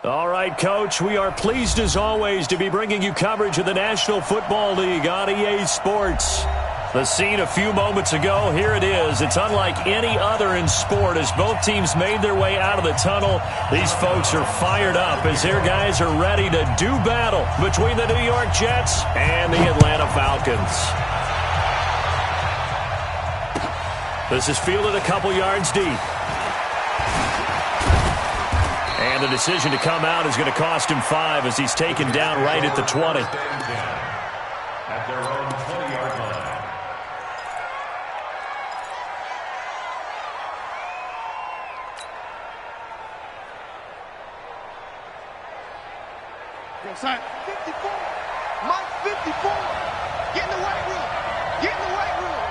All right, Coach, we are pleased as always to be bringing you coverage of the National Football League on EA Sports. The scene a few moments ago, here it is. It's unlike any other in sport as both teams made their way out of the tunnel. These folks are fired up as their guys are ready to do battle between the New York Jets and the Atlanta Falcons. This is fielded a couple yards deep. And the decision to come out is going to cost him 5 as he's taken down right at the 20. At their own 20-yard line. Go side. 54. Mike 54. Get in the weight room. Get in the weight room.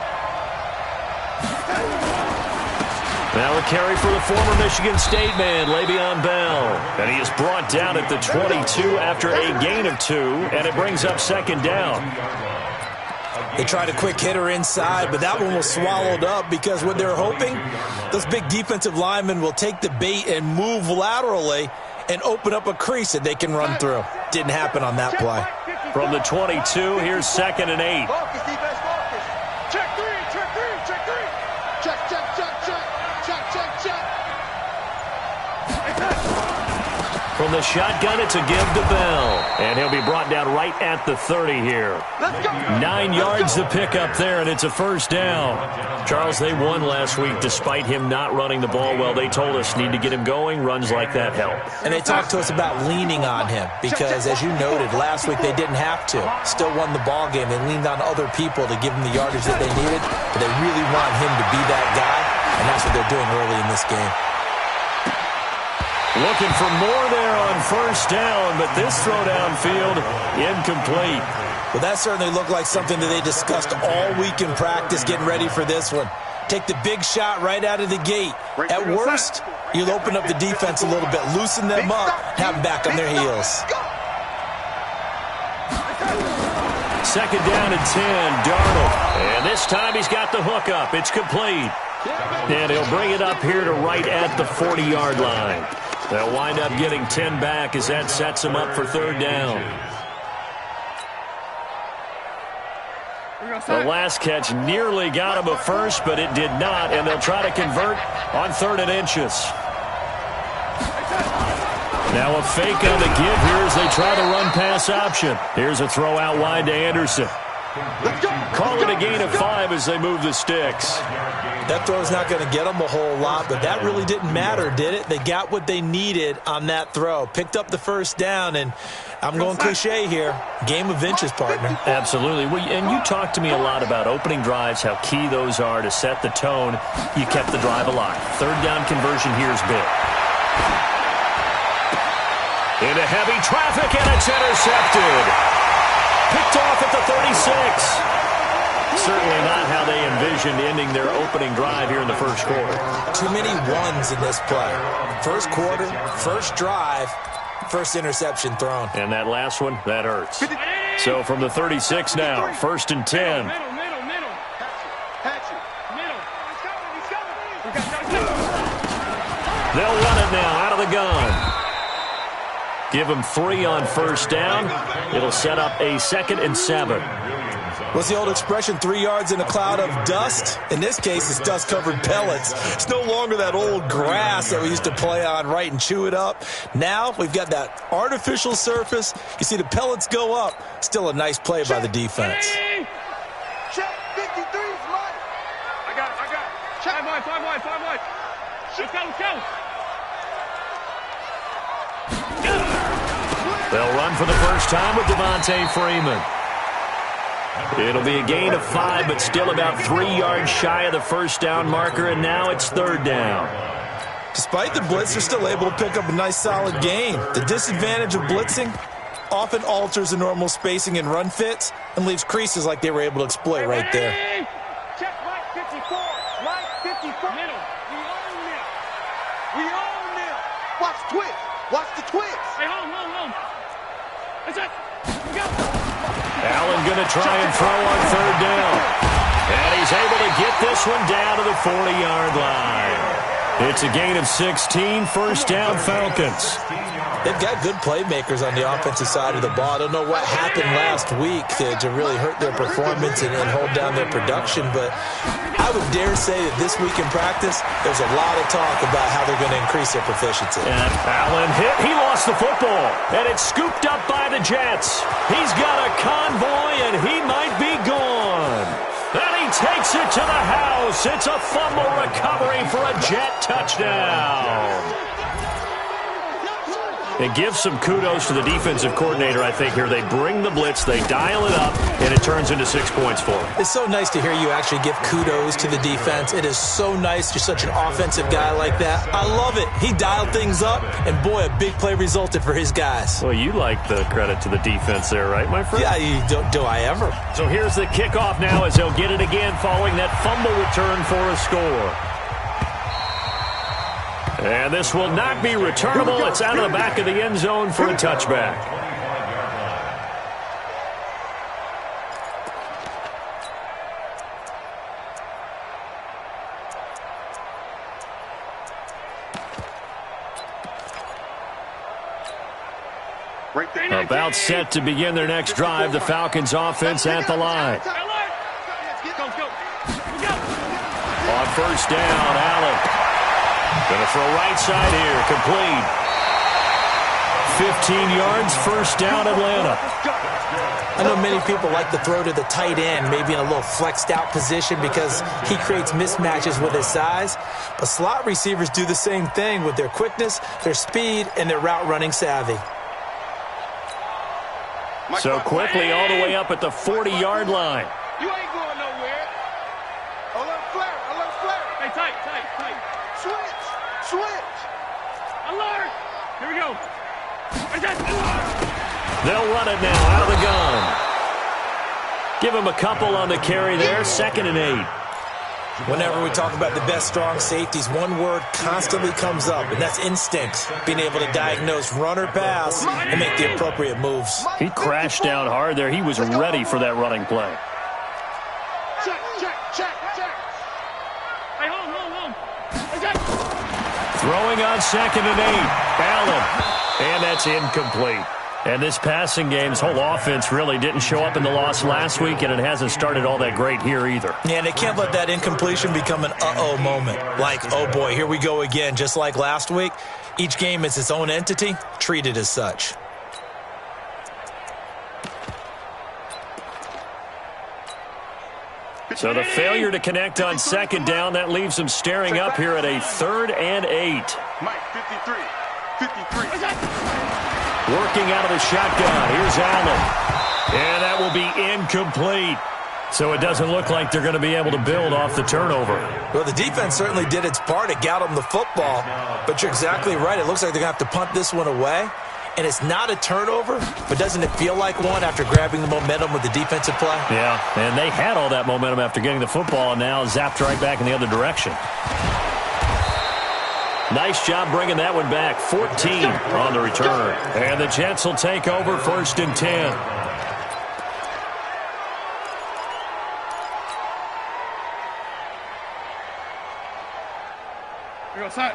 Now a carry for the former Michigan State man, Le'Veon Bell. And he is brought down at the 22 after a gain of 2, and it brings up second down. They tried a quick hitter inside, but that one was swallowed up because what they're hoping, those big defensive linemen will take the bait and move laterally and open up a crease that they can run through. Didn't happen on that play. From the 22, here's 2nd and 8. Focus, defense, focus. Check 3, check 3, check 3. Check, check, check, check. Check, check, check. From the shotgun, it's a give to Bell. And he'll be brought down right at the 30 here. Let's go. 9 yards to pick up there, and it's a first down. Charles, they won last week despite him not running the ball well. They told us need to get him going. Runs like that help. And they talked to us about leaning on him because, as you noted, last week they didn't have to. Still won the ball game. They leaned on other people to give them the yardage that they needed, but they really want him to be that guy, and that's what they're doing early in this game. Looking for more there on first down, but this throw downfield incomplete. Well, that certainly looked like something that they discussed all week in practice getting ready for this one. Take the big shot right out of the gate. At worst, you'll open up the defense a little bit, loosen them up, have them back on their heels. 2nd down and 10, Darnold. And this time he's got the hook up. It's complete. And he'll bring it up here to right at the 40-yard line. They'll wind up getting 10 back as that sets them up for 3rd down. The last catch nearly got him a first, but it did not, and they'll try to convert on 3rd and inches. Now a fake on the give here as they try the run-pass option. Here's a throw out wide to Anderson. Call it a gain of 5 as they move the sticks. That throw's not going to get them a whole lot, but that really didn't matter, did it? They got what they needed on that throw. Picked up the first down, and I'm going cliche here. Game of inches, partner. Absolutely. And you talked to me a lot about opening drives, how key those are to set the tone. You kept the drive alive. 3rd down conversion here is big. Into heavy traffic, and it's intercepted. Picked off at the 36. Certainly not how they envisioned ending their opening drive here in the first quarter. Too many ones in this play. First quarter, first drive, first interception thrown. And that last one, that hurts. So from the 36 now, 1st and 10. They'll run it now out of the gun. Give them 3 on first down. It'll set up a 2nd and 7. What's the old expression, 3 yards in a cloud of dust? In this case, it's dust-covered pellets. It's no longer that old grass that we used to play on, right, and chew it up. Now we've got that artificial surface. You see the pellets go up. Still a nice play by the defense. Check 53's Mike. I got it. Check 5 wide. Let's go. They'll run for the first time with Devontae Freeman. It'll be a gain of 5, but still about 3 yards shy of the first down marker, and now it's 3rd down. Despite the blitz, they're still able to pick up a nice, solid gain. The disadvantage of blitzing often alters the normal spacing and run fits and leaves creases like they were able to exploit right there. Check Mike 54. Mike 54. Middle. We own them. Watch twist. Watch the twist. Hey, home. That's it. Go. Allen going to try and throw on 3rd down. And he's able to get this one down to the 40-yard line. It's a gain of 16, first down Falcons. They've got good playmakers on the offensive side of the ball. I don't know what happened last week to really hurt their performance and hold down their production, but I would dare say that this week in practice, there's a lot of talk about how they're going to increase their proficiency. And Allen hit. He lost the football, and it's scooped up by the Jets. He's got a convoy, and he might be gone. And he takes it to the house. It's a fumble recovery for a Jet touchdown. It gives some kudos to the defensive coordinator, I think, here. They bring the blitz, they dial it up, and it turns into 6 points for them. It's so nice to hear you actually give kudos to the defense. It is so nice. You're such an offensive guy like that. I love it. He dialed things up, and boy, a big play resulted for his guys. Well, you like the credit to the defense there, right, my friend? Yeah, do I ever? So here's the kickoff now as they'll get it again following that fumble return for a score. And this will not be returnable. It's out of the back of the end zone for a touchback. About set to begin their next drive. The Falcons offense at the line. On first down, Allen. Going to throw right side here. Complete. 15 yards, first down, Atlanta. I know many people like to throw to the tight end, maybe in a little flexed out position because he creates mismatches with his size. But slot receivers do the same thing with their quickness, their speed, and their route running savvy. So quickly all the way up at the 40-yard line. You ain't going nowhere. Alert flare. Hey, tight. Switch. Alert. Here we go. They'll run it now out of the gun. Give him a couple on the carry there. 2nd and 8. Whenever we talk about the best strong safeties, one word constantly comes up, and that's instincts. Being able to diagnose run or pass and make the appropriate moves. He crashed down hard there. He was ready for that running play. Check. Hey, home. Throwing on 2nd and 8. Allen. And that's incomplete. And this passing game's whole offense really didn't show up in the loss last week, and it hasn't started all that great here either. Yeah, and they can't let that incompletion become an uh-oh moment. Like, oh boy, here we go again, just like last week. Each game is its own entity, treated as such. So the failure to connect on 2nd down, that leaves them staring up here at a 3rd and 8. Mike, 53. Working out of the shotgun. Here's Allen. And that will be incomplete. So it doesn't look like they're going to be able to build off the turnover. Well, the defense certainly did its part. It got them the football. But you're exactly right. It looks like they're going to have to punt this one away. And it's not a turnover, but doesn't it feel like one after grabbing the momentum with the defensive play? Yeah, and they had all that momentum after getting the football and now zapped right back in the other direction. Nice job bringing that one back. 14 on the return. And the Jets will take over 1st and 10.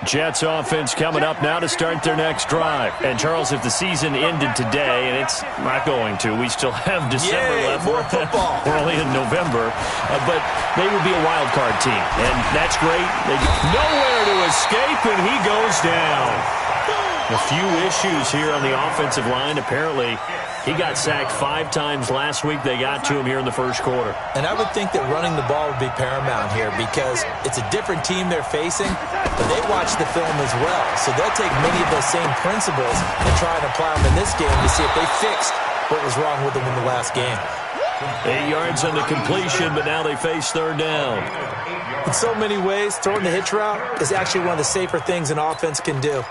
Jets offense coming up now to start their next drive. And, Charles, if the season ended today, and it's not going to, we still have December left. More football. We're only in November. But they would be a wild card team. And that's great. They get nowhere to escape, and he goes down. A few issues here on the offensive line. Apparently, he got sacked 5 times last week. They got to him here in the first quarter. And I would think that running the ball would be paramount here because it's a different team they're facing, but they watch the film as well. So they'll take many of those same principles and try and apply them in this game to see if they fixed what was wrong with them in the last game. 8 yards on the completion, but now they face 3rd down. In so many ways, throwing the hitch route is actually one of the safer things an offense can do.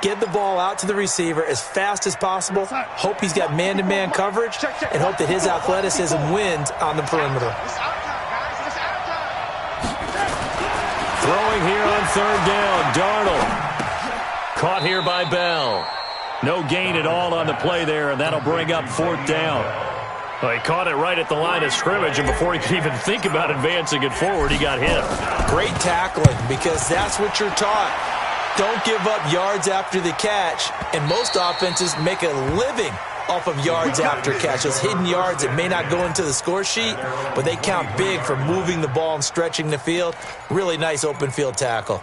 Get the ball out to the receiver as fast as possible, hope he's got man-to-man coverage, and hope that his athleticism wins on the perimeter. Throwing here on 3rd down, Darnold. Caught here by Bell. No gain at all on the play there, and that'll bring up 4th down. Well, he caught it right at the line of scrimmage, and before he could even think about advancing it forward, he got hit. Great tackling, because that's what you're taught. Don't give up yards after the catch, and most offenses make a living off of yards after catch. Those hidden yards that may not go into the score sheet, but they count big for moving the ball and stretching the field. Really nice open field tackle.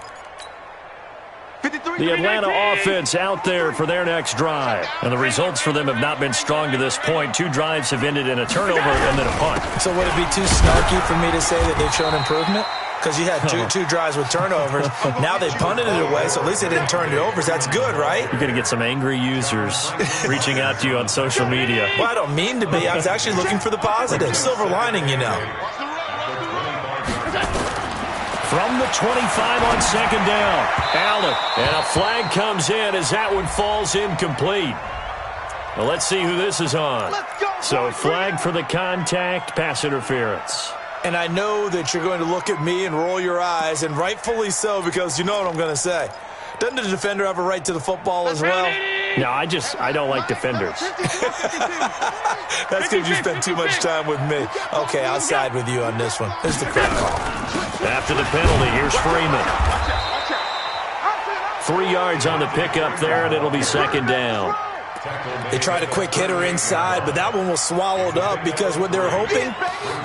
The Atlanta offense out there for their next drive. And the results for them have not been strong to this point. 2 drives have ended in a turnover and then a punt. So would it be too snarky for me to say that they've shown improvement? Because you had two drives with turnovers. Now they punted it away, so at least they didn't turn it over. That's good, right? You're going to get some angry users reaching out to you on social media. Well, I don't mean to be. I was actually looking for the positive. Silver lining, you know. From the 25 on second down, Allen. And a flag comes in as that one falls incomplete. Well, let's see who this is on. So flag for the contact, pass interference. And I know that you're going to look at me and roll your eyes, and rightfully so, because you know what I'm going to say. Doesn't the defender have a right to the football as well? No, I don't like defenders. That's because you spend too much time with me. Okay, I'll side with you on this one. Here's the correct call. After the penalty, here's Freeman. 3 yards on the pickup there, and it'll be second down. They tried a quick hitter inside, but that one was swallowed up because what they're hoping,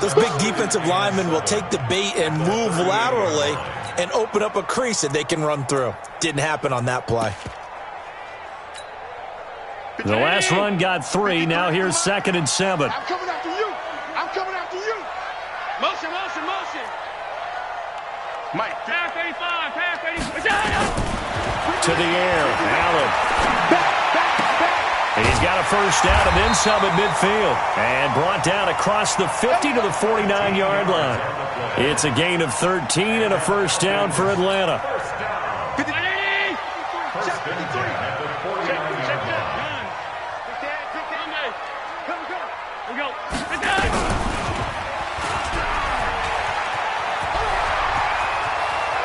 those big defensive linemen will take the bait and move laterally and open up a crease that they can run through. Didn't happen on that play. The last run got 3. Now here's 2nd and 7. I'm coming after you. I'm coming after you. Motion, motion, motion. Mike. Pass 85, pass 85. To the air, Allen. And he's got a first down and then some at midfield. And brought down across the 50 to the 49-yard line. It's a gain of 13 and a first down for Atlanta.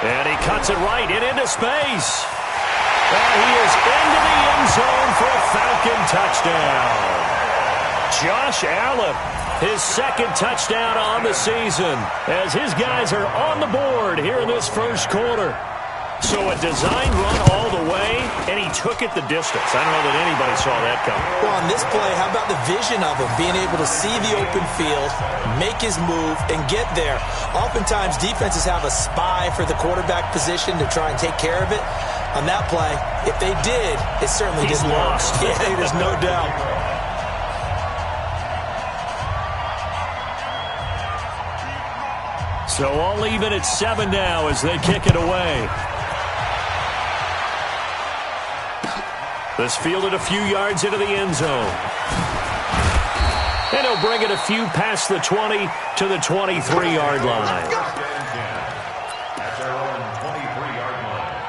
And he cuts it right and into space. And he is into the end zone for a Falcon touchdown. Josh Allen, his 2nd touchdown on the season, as his guys are on the board here in this first quarter. So a design run all the way, and he took it the distance. I don't know that anybody saw that coming. Well, on this play, how about the vision of him, being able to see the open field, make his move, and get there. Oftentimes, defenses have a spy for the quarterback position to try and take care of it. On that play, if they did, it certainly didn't work. Yeah, there's no doubt. So all even at 7 now as they kick it away. This fielded a few yards into the end zone. And he'll bring it a few past the 20 to the 23-yard line. At their own 23-yard line.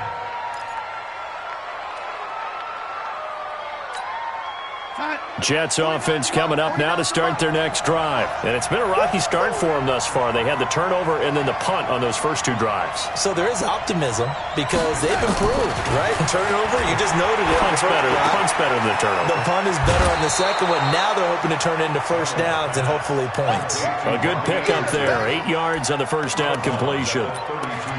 Jets offense coming up now to start their next drive. And it's been a rocky start for them thus far. They had the turnover and then the punt on those first 2 drives. So there is optimism because they've improved, right? Turnover, you just noted it. Punt's better than the turnover. The punt is better on the second one. Now they're hoping to turn into first downs and hopefully points. A good pickup there. 8 yards on the first down completion.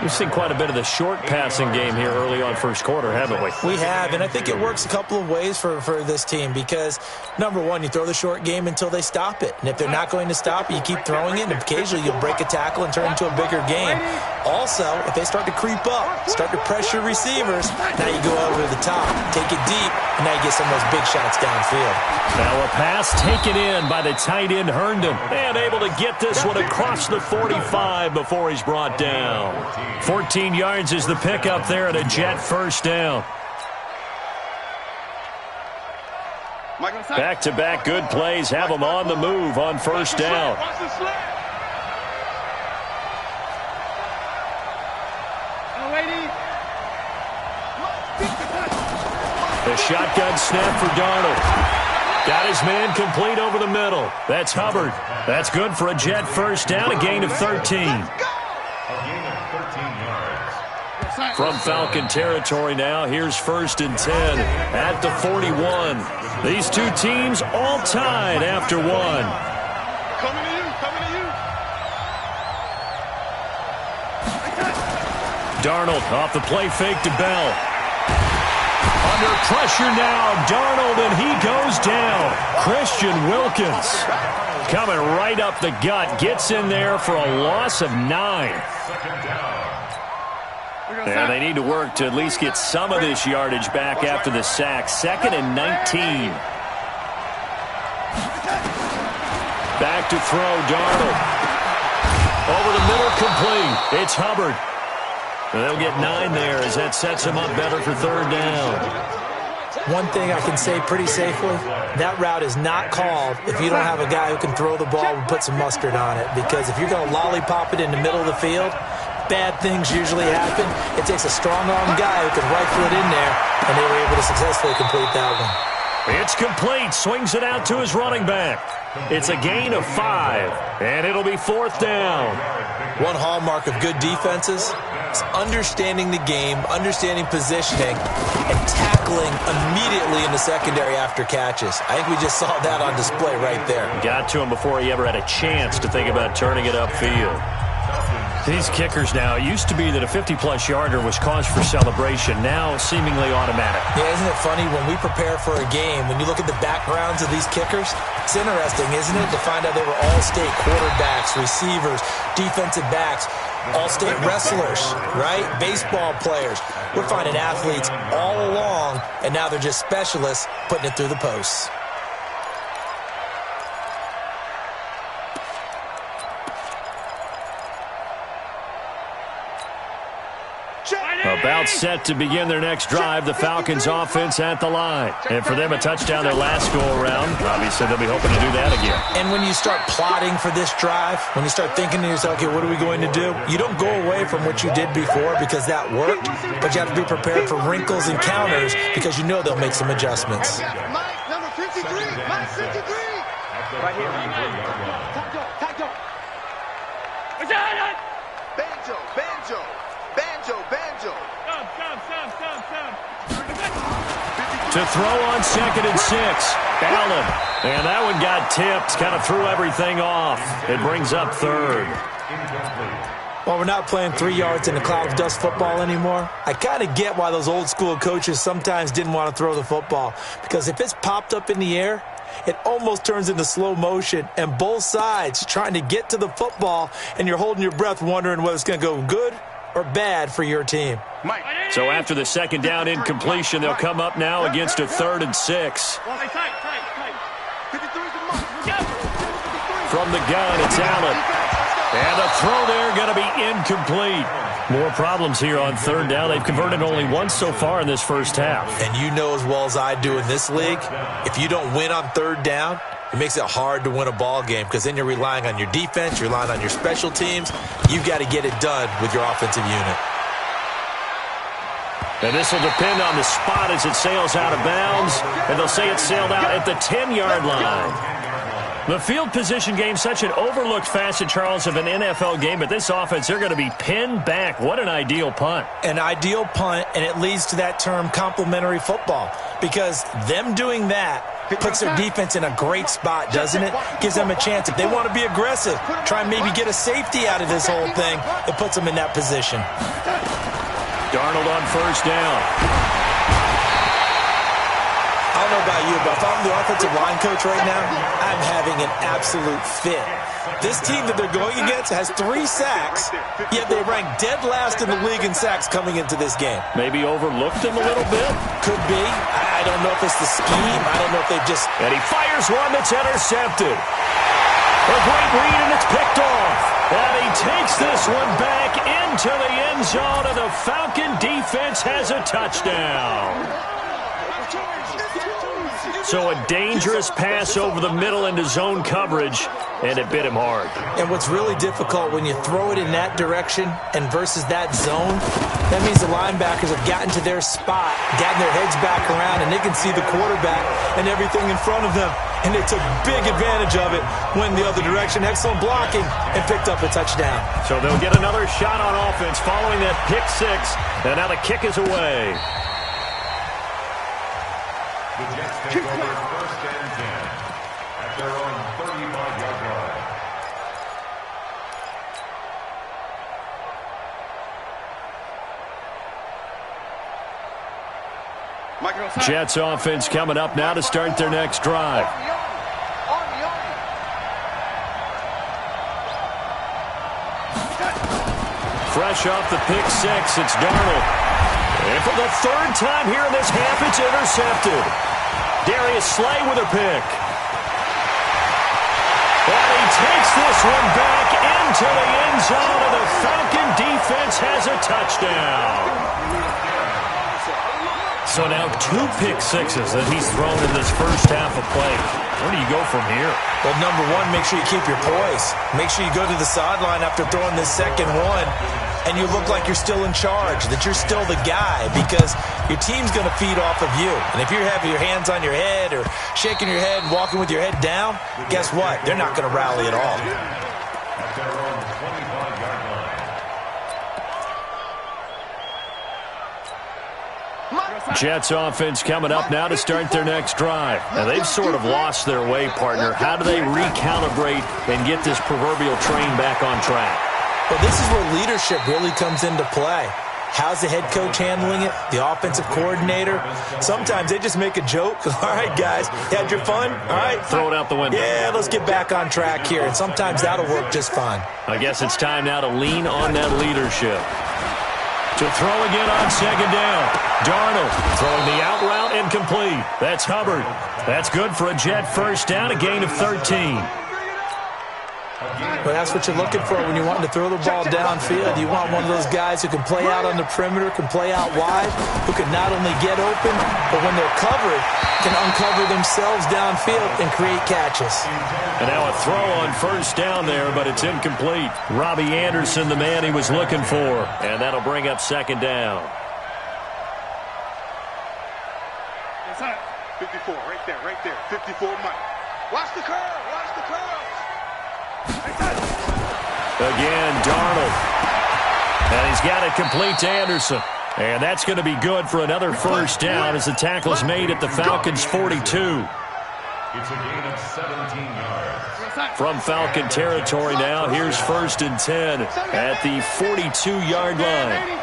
We've seen quite a bit of the short passing game here early on first quarter, haven't we? We have, and I think it works a couple of ways for this team because, number one, you throw the short game until they stop it. And if they're not going to stop it, you keep throwing it, and occasionally you'll break a tackle and turn it into a bigger game. Also, if they start to creep up, start to pressure receivers, now you go over the top, take it deep, and now you get some of those big shots downfield. Now a pass taken in by the tight end Herndon, and able to get this one across the 45 before he's brought down. 14 yards is the pickup there, and a Jet first down. Back-to-back good plays have them on the move on first down. The shotgun snap for Darnold. Got his man complete over the middle. That's Hubbard. That's good for a Jet first down, a gain of 13. From Falcon territory now, here's 1st and 10 at the 41. These two teams all tied after 1. Coming to you. Coming to you. Darnold off the play fake to Bell. Under pressure now, Darnold, and he goes down. Christian Wilkins coming right up the gut. Gets in there for a loss of 9. And they need to work to at least get some of this yardage back after the sack. 2nd and 19. Back to throw, Darnold. Over the middle, complete. It's Hubbard. And they'll get 9 there as that sets him up better for 3rd down. One thing I can say pretty safely, that route is not called if you don't have a guy who can throw the ball and put some mustard on it. Because if you're going to lollipop it in the middle of the field, bad things usually happen. It takes a strong-arm guy who can rifle it in there, and they were able to successfully complete that one. It's complete. Swings it out to his running back. It's a gain of 5, and it'll be 4th down. One hallmark of good defenses is understanding the game, understanding positioning, and tackling immediately in the secondary after catches. I think we just saw that on display right there. Got to him before he ever had a chance to think about turning it upfield. These kickers now, it used to be that a 50-plus yarder was cause for celebration. Now, seemingly automatic. Yeah, isn't it funny? When we prepare for a game, when you look at the backgrounds of these kickers, it's interesting, isn't it, to find out they were all-state quarterbacks, receivers, defensive backs, all-state wrestlers, right? Baseball players. We're finding athletes all along, and now they're just specialists putting it through the posts. About set to begin their next drive, the Falcons offense at the line. And for them, a touchdown their last go-around. Obviously, they'll be hoping to do that again. And when you start plotting for this drive, when you start thinking to yourself, okay, what are we going to do? You don't go away from what you did before because that worked, but you have to be prepared for wrinkles and counters because you know they'll make some adjustments. Mike, number 53. Mike, 53. Right here. Tackle. Banjo. To throw on 2nd and 6. Allen. And that one got tipped. Kind of threw everything off. It brings up 3rd. Well, we're not playing 3 yards in a cloud of dust football anymore. I kind of get why those old school coaches sometimes didn't want to throw the football. Because if it's popped up in the air, it almost turns into slow motion. And both sides trying to get to the football, and you're holding your breath wondering whether it's going to go good or bad for your team. So after the 2nd down incompletion, they'll come up now against a 3rd and 6. From the gun, it's Allen. And a throw there going to be incomplete. More problems here on 3rd down. They've converted only once so far in this first half. And you know as well as I do in this league, if you don't win on 3rd down, it makes it hard to win a ball game because then you're relying on your defense, you're relying on your special teams. You've got to get it done with your offensive unit. And this will depend on the spot as it sails out of bounds. And they'll say it sailed out at the 10-yard line. The field position game, such an overlooked facet, Charles, of an NFL game. But this offense, they're going to be pinned back. What an ideal punt. An ideal punt, and it leads to that term complementary football. Because them doing that puts their defense in a great spot, doesn't it? Gives them a chance. If they want to be aggressive, try and maybe get a safety out of this whole thing, it puts them in that position. Darnold on 1st down. I don't know about you, but if I'm the offensive line coach right now, I'm having an absolute fit. This team that they're going against has 3 sacks, yet they rank dead last in the league in sacks coming into this game. Maybe overlooked them a little bit? Could be. I don't know if it's the scheme. I don't know if they've just... And he fires one that's intercepted. A great read, and it's picked off. And he takes this one back into the end zone, and the Falcon defense has a touchdown. So a dangerous pass over the middle into zone coverage, and it bit him hard. And what's really difficult when you throw it in that direction and versus that zone, that means the linebackers have gotten to their spot, gotten their heads back around, and they can see the quarterback and everything in front of them. And they took big advantage of it, went the other direction, excellent blocking, and picked up a touchdown. So they'll get another shot on offense following that pick 6, and now the kick is away. The Jets take over 1st and 10 at their own 35-yard line. Jets offense coming up now to start their next drive. Fresh off the pick six, it's Darnold. And for the third time here in this half, it's intercepted. Darius Slay with a pick. And he takes this one back into the end zone, and the Falcon defense has a touchdown. So now 2 pick sixes that he's thrown in this first half of play. Where do you go from here? Well, number one, make sure you keep your poise. Make sure you go to the sideline after throwing this second one, and you look like you're still in charge, that you're still the guy, because your team's going to feed off of you. And if you're having your hands on your head or shaking your head and walking with your head down, guess what? They're not going to rally at all. At their own 25-yard line. Jets offense coming up now to start their next drive. Now, they've sort of lost their way, partner. How do they recalibrate and get this proverbial train back on track? Well, this is where leadership really comes into play. How's the head coach handling it? The offensive coordinator? Sometimes they just make a joke. All right, guys, you had your fun? All right. Throw it out the window. Yeah, let's get back on track here. And sometimes that'll work just fine. I guess it's time now to lean on that leadership. To throw again on second down. Darnold throwing the out route incomplete. That's Hubbard. That's good for a Jet first down, a gain of 13. Well, that's what you're looking for when you're wanting to throw the ball downfield. You want one of those guys who can play out on the perimeter, can play out wide, who can not only get open, but when they're covered, can uncover themselves downfield and create catches. And now a throw on first down there, but it's incomplete. Robbie Anderson, the man he was looking for. And that'll bring up second down. 54, right there. 54, Mike. Watch the curve, watch the curve. Again, Darnold. And he's got it complete to Anderson. And that's going to be good for another first down as the tackle is made at the Falcons' 42. It's a gain of 17 yards. From Falcon territory now, here's first and 10 at the 42-yard line.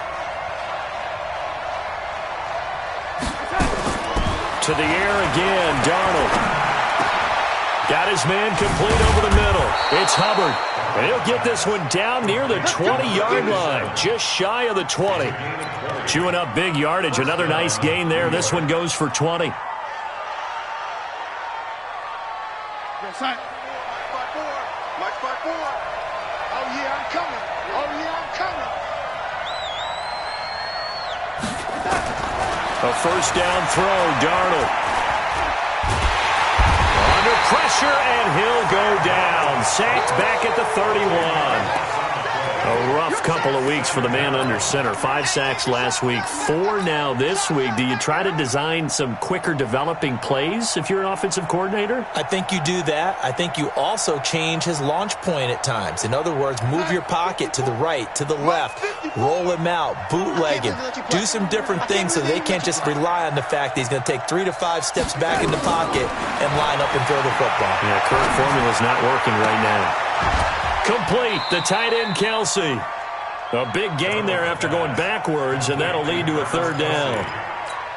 To the air again, Darnold. Got his man complete over the middle. It's Hubbard. And he'll get this one down near the 20-yard line, just shy of the 20. Chewing up big yardage. Another nice gain there. This one goes for 20. Mike 5-4. Oh, yeah, I'm coming. A first down throw, Darnold. Under pressure, and he'll go down. Sacked back at the 31. A rough couple of weeks for the man under center. 5 sacks last week, 4 now this week. Do you try to design some quicker developing plays if you're an offensive coordinator? I think you do that. I think you also change his launch point at times. In other words, move your pocket to the right, to the left, roll him out, bootleg him, do some different things so they can't just rely on the fact that he's going to take 3 to 5 steps back in the pocket and line up and throw the football. Yeah, current formula's not working right now. Complete, the tight end, Kelsey. A big gain there after going backwards, and that'll lead to a third down.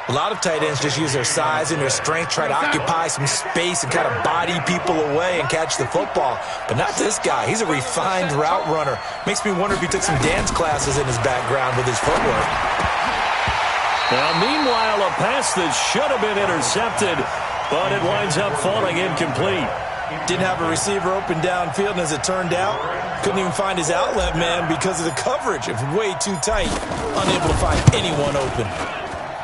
A lot of tight ends just use their size and their strength, try to occupy some space and kind of body people away and catch the football. But not this guy. He's a refined route runner. Makes me wonder if he took some dance classes in his background with his footwork. Now, meanwhile, a pass that should have been intercepted, but it winds up falling incomplete. Didn't have a receiver open downfield, and as it turned out, couldn't even find his outlet man because of the coverage. It was way too tight, unable to find anyone open.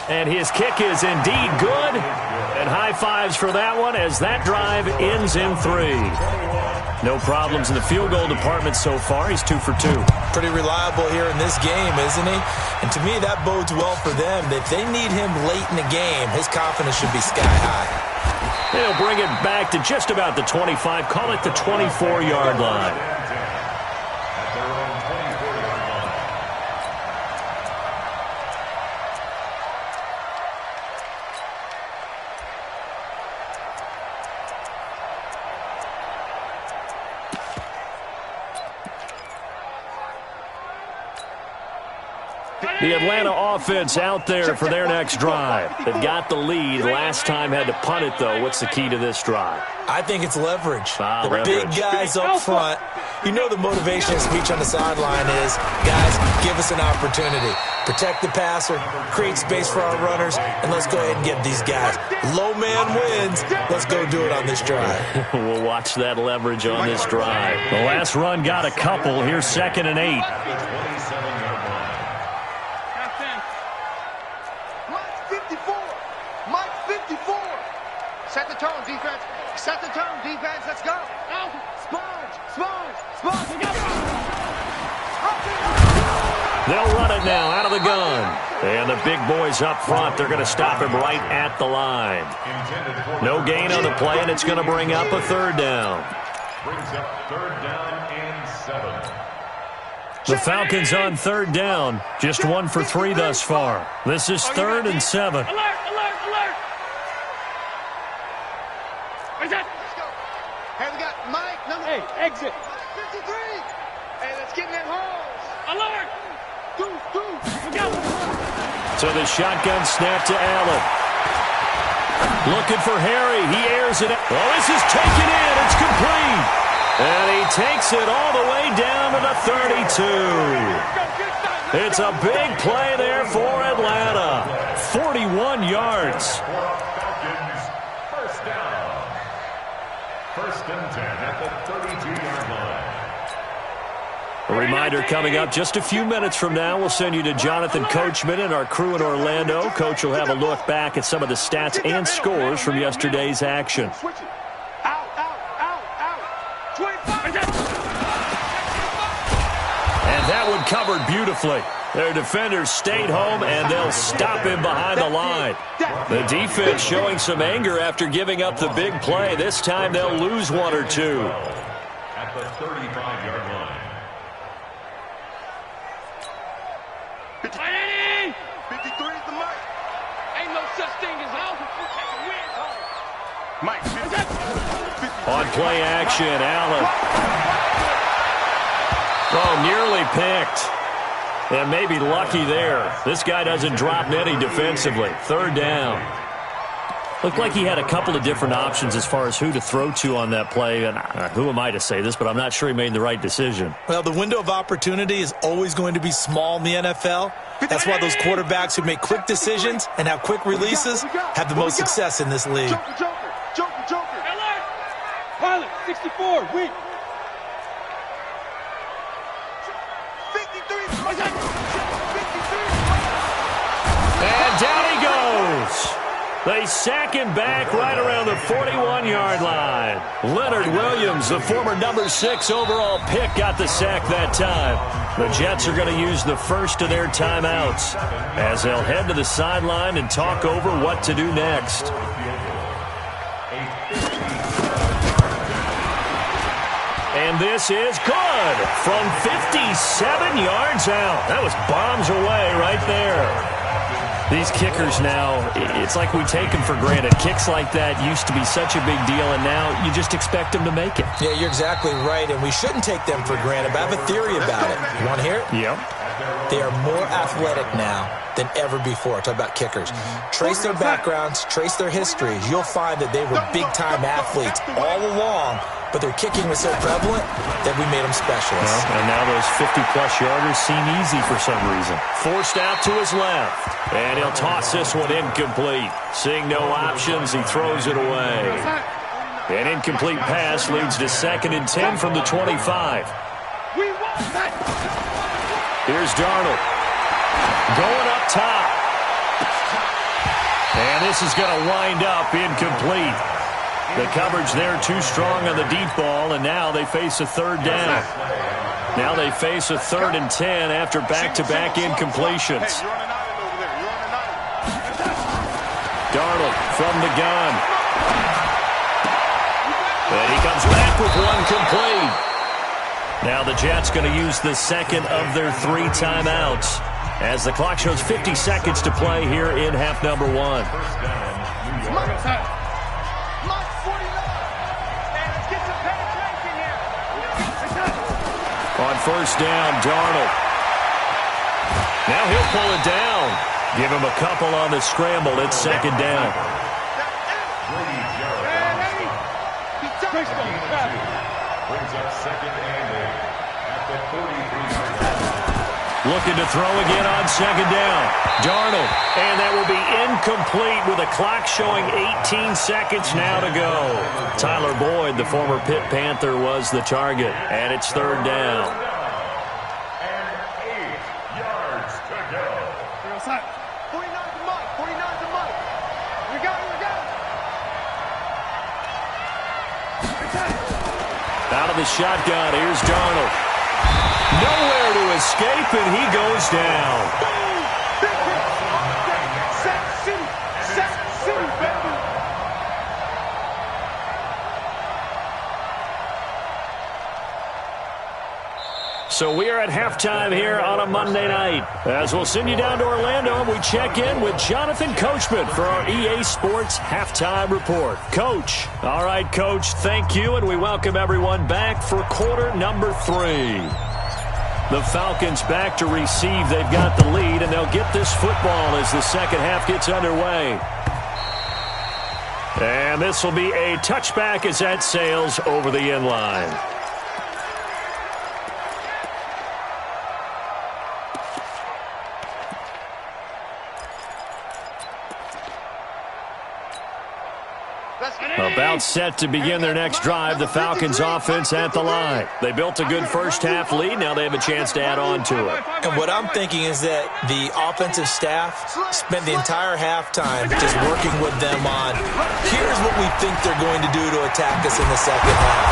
And his kick is indeed good. And high fives for that one as that drive ends in 3. No problems in the field goal department so far. He's 2 for 2. Pretty reliable here in this game, isn't he? And to me, that bodes well for them. If they need him late in the game, his confidence should be sky high. They'll bring it back to just about the 25. Call it the 24-yard line. The Atlanta offense out there for their next drive. They've got the lead. Last time had to punt it, though. What's the key to this drive? I think it's leverage. The leverage. Big guys up front. You know the motivational speech on the sideline is, guys, give us an opportunity. Protect the passer, create space for our runners, and let's go ahead and get these guys. Low man wins. Let's go do it on this drive. We'll watch that leverage on this drive. The last run got a couple. Here's 2nd and 8. Set the tone, defense. Set the tone, defense. Let's go. Sponge. They'll run it now out of the gun. And the big boys up front, they're going to stop him right at the line. No gain on the play, and it's going to bring up a 3rd down. Brings up 3rd down and 7. The Falcons on 3rd down. Just 1 for 3 thus far. This is 3rd and 7. Alert. Let's go. Hey, we got Mike, number... Hey, exit. 53. Hey, let's get in that hole. Alert. Deuce. We go. So the shotgun snap to Allen. Looking for Harry. He airs it. Well, this is taken in. It's complete. And he takes it all the way down to the 32. It's a big play there for Atlanta. 41 yards. First and 10 at the 32-yard line. A reminder coming up just a few minutes from now. We'll send you to Jonathan Coachman and our crew in Orlando. Coach will have a look back at some of the stats and scores from yesterday's action. And that one covered beautifully. Their defenders stayed home, and they'll stop him behind the line. The defense showing some anger after giving up the big play. This time they'll lose 1 or 2. At the 35-yard line. 53 is the mic. Ain't no such thing as home. Mike. On play action, Allen. Oh, nearly picked. And maybe lucky there. This guy doesn't drop many defensively. 3rd down. Looked like he had a couple of different options as far as who to throw to on that play. And who am I to say this, but I'm not sure he made the right decision. Well, the window of opportunity is always going to be small in the NFL. That's why those quarterbacks who make quick decisions and have quick releases have the most success in this league. Joker. Pilot, 64, weak. 53. And down he goes. They sack him back right around the 41-yard line. Leonard Williams, the former number 6 overall pick, got the sack that time. The Jets are going to use the first of their timeouts as they'll head to the sideline and talk over what to do next. And this is good from 57 yards out. That was bombs away right there. These kickers now, it's like we take them for granted. Kicks like that used to be such a big deal, and now you just expect them to make it. Yeah, you're exactly right, and we shouldn't take them for granted, but I have a theory about it. You want to hear it? Yep. They are more athletic now than ever before. Talk about kickers. Trace their backgrounds, trace their histories. You'll find that they were big-time athletes all along, but their kicking was so prevalent that we made them specialists. Well, and now those 50-plus yarders seem easy for some reason. Forced out to his left, and he'll toss this one incomplete. Seeing no options, he throws it away. An incomplete pass leads to 2nd and 10 from the 25. Here's Darnold. Going up top. And this is going to wind up incomplete. The coverage there too strong on the deep ball, and now they face a 3rd down. Now they face a 3rd and 10 after back-to-back incompletions. Darnold from the gun. And he comes back with one complete. Now the Jets going to use the second of their 3 timeouts as the clock shows 50 seconds to play here in half number 1. On 1st down, Darnold. Now he'll pull it down. Give him a couple on the scramble. It's second down. Brings up second and 8 at the 43-yard line. Looking to throw again on second down. Darnold. And that will be incomplete with a clock showing 18 seconds now to go. Tyler Boyd, the former Pitt Panther, was the target. And it's third down. And 8 yards to go. 49 to Mike. 49 to Mike. We got it. We got it. Out of the shotgun, here's Darnold. Nowhere to escape, and he goes down. Boom! Big hit. Offset. Sack City. Sack City, baby. So we are at halftime here on a Monday night. As we'll send you down to Orlando, and we check in with Jonathan Coachman for our EA Sports Halftime Report. Coach. All right, Coach, thank you, and we welcome everyone back for quarter number 3. The Falcons back to receive. They've got the lead, and they'll get this football as the second half gets underway. And this will be a touchback as that sails over the end line. About set to begin their next drive, the Falcons offense at the line. They built a good first half lead. Now they have a chance to add on to it. And what I'm thinking is that the offensive staff spent the entire halftime just working with them on, here's what we think they're going to do to attack us in the second half.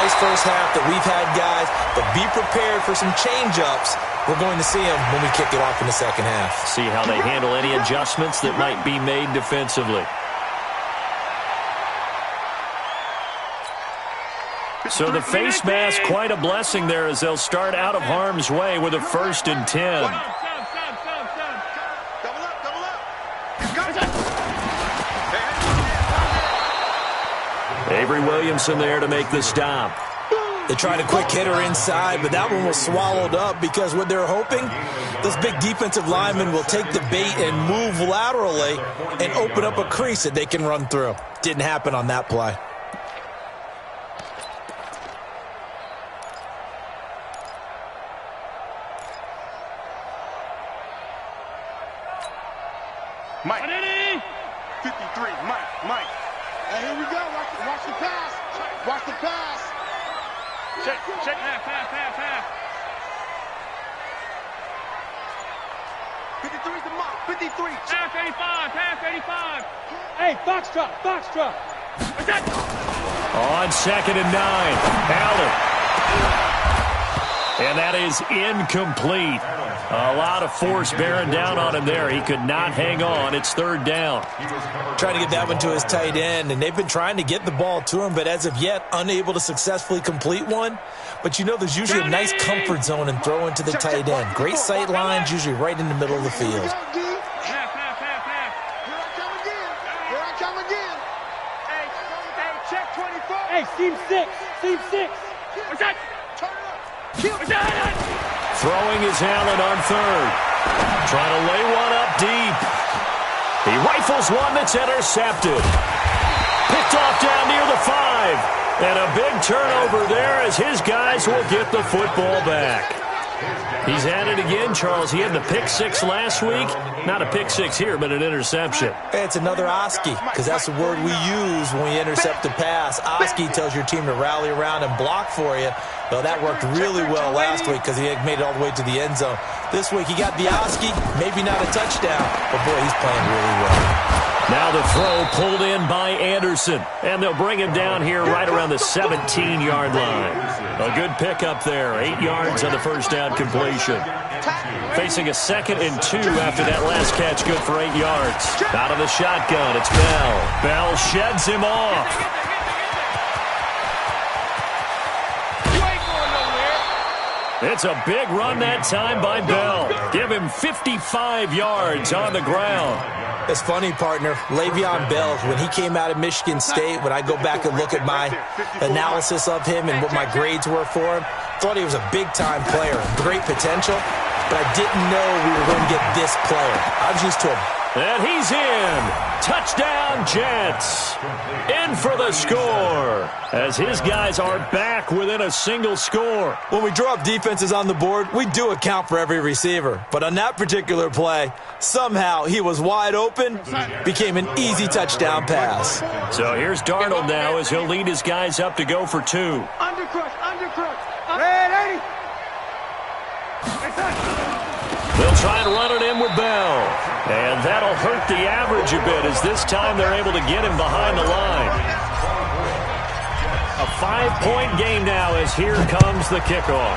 Nice first half that we've had, guys, but be prepared for some change-ups. We're going to see them when we kick it off in the second half. See how they handle any adjustments that might be made defensively. So the face mask, quite a blessing there as they'll start out of harm's way with a 1st and 10. Double up, double up. Avery Williamson there to make the stop. They tried a quick hitter inside, but that one was swallowed up because what they're hoping, those big defensive linemen will take the bait and move laterally and open up a crease that they can run through. Didn't happen on that play. Mike. 53, Mike. And here we go. Watch the pass. Watch the pass. Check. Half. 53 to Mike. 53. Half 85. Hey, Foxtrot. On 2nd and 9. Allen. And that is incomplete. A lot of force bearing down on him there. He could not hang on. It's third down. Trying to get that one to his tight end, and they've been trying to get the ball to him, but as of yet, unable to successfully complete one. But you know there's usually a nice comfort zone and throw into the tight end. Great sight lines, usually right in the middle of the field. Half. Here I come again. Hey, check 24. Hey, seam six. What's that? Turn it up. Throwing is Allen on 3rd. Trying to lay one up deep. He rifles one that's intercepted. Picked off down near the 5. And a big turnover there as his guys will get the football back. He's at it again, Charles. He had the pick 6 last week. Not a pick 6 here, but an interception. Hey, it's another Oski, because that's the word we use when we intercept the pass. Oski tells your team to rally around and block for you. Well, that worked really well last week because he had made it all the way to the end zone. This week he got the Oski, maybe not a touchdown, but boy, he's playing really well. Now the throw pulled in by Anderson, and they'll bring him down here right around the 17-yard line. A good pickup there, 8 yards on the first down completion. Facing a 2nd and 2 after that last catch, good for 8 yards. Out of the shotgun, it's Bell. Bell sheds him off. It's a big run that time by Bell. Give him 55 yards on the ground. It's funny, partner. Le'Veon Bell, when he came out of Michigan State, when I go back and look at my analysis of him and what my grades were for him, thought he was a big-time player, great potential. but I didn't know we were going to get this player. I was used to him. And he's in. Touchdown, Jets. In for the score as his guys are back within a single score. When we draw up defenses on the board, we do account for every receiver. But on that particular play, somehow he was wide open, became an easy touchdown pass. So here's Darnold now as he'll lead his guys up to go for two. Undercrush. Ready? They'll try and run it in with Bell. And that'll hurt the average a bit as this time they're able to get him behind the line. A 5-point game now as here comes the kickoff.